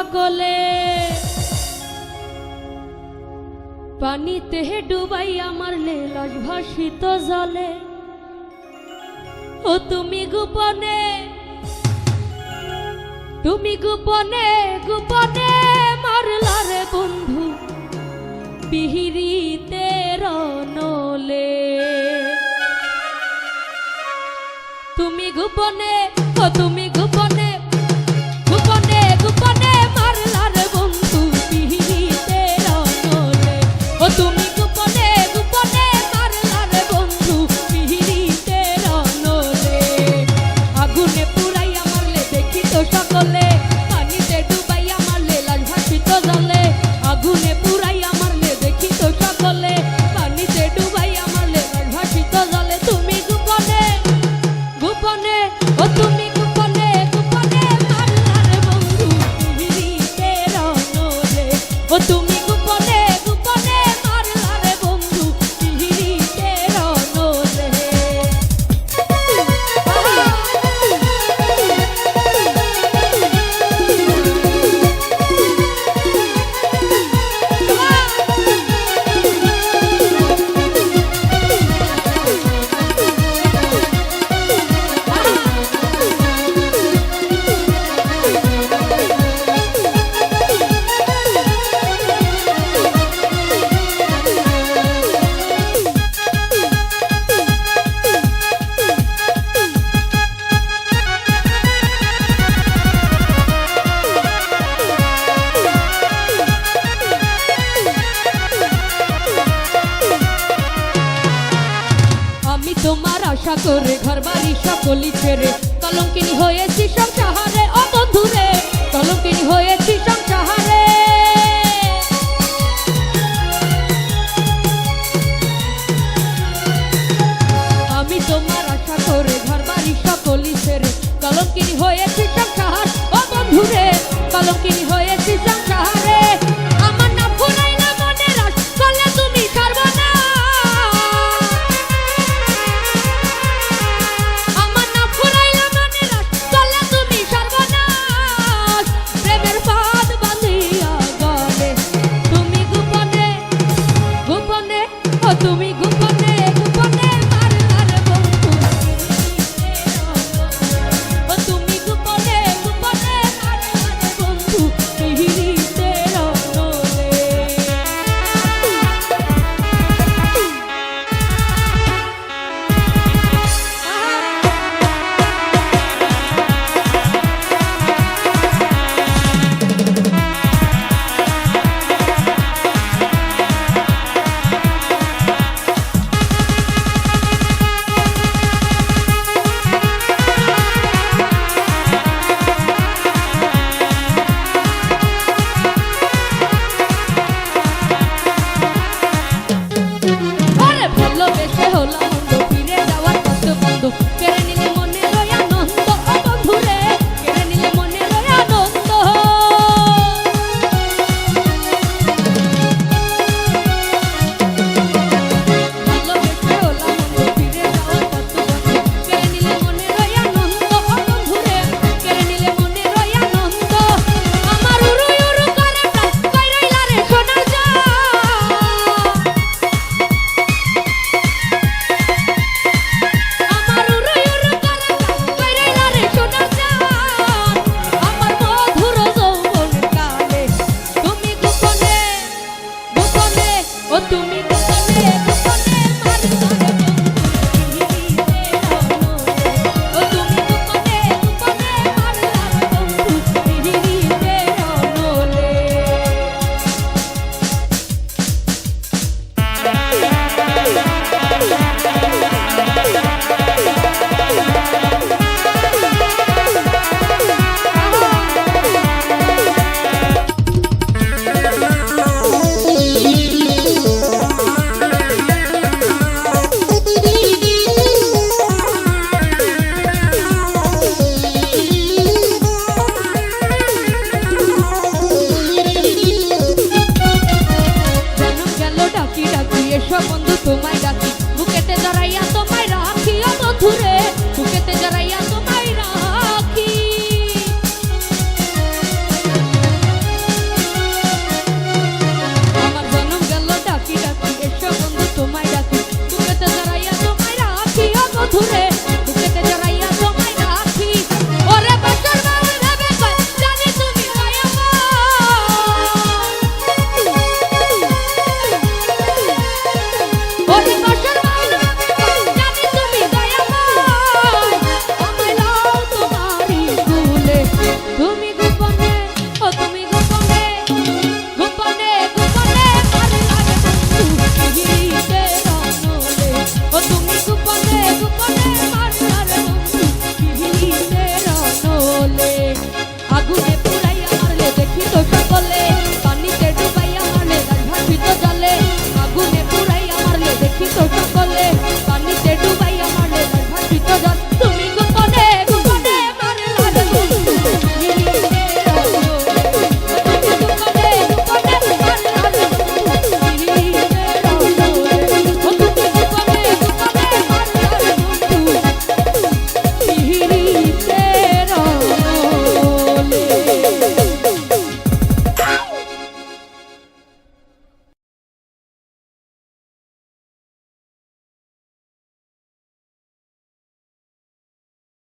সকলে পানিতে ডুবাইয়া মারলে লাশ ভাসিত জলে। ও তুমি গোপনে গোপনে মারলা রে বন্ধু পিহিরিতে রনলে। তুমি গোপনে তুমি গোপনে গোপনে মারলা রে বন্ধু পিহিরিতে রনলে। ও তুমি গোপনে মারলা রে বন্ধু পিহিরিতে রনলে। আগুনে পুরাইয়া মারলে দেখি তো সকলে, পানিতে ডুবাইয়া মারলে লাশ ভাসিত জলে। আগুনে পুরাইয়া মারলে দেখি তো সকলে, পানিতে ডুবাইয়া মারলে লাশ ভাসিত জলে। তুমি গোপনে ও তুমি গোপনে মারলা রে বন্ধু পিহিরিতে রনলে। ও তুমি গোপনে মারলা রে বন্ধু পিহিরিতে রনলে। তোমার আশা করে ঘর বাড়ি সকলি ছেড়ে কলঙ্কিনী হয়েছি সংসারে। ও বন্ধুরে কলঙ্কিনী হয়েছি।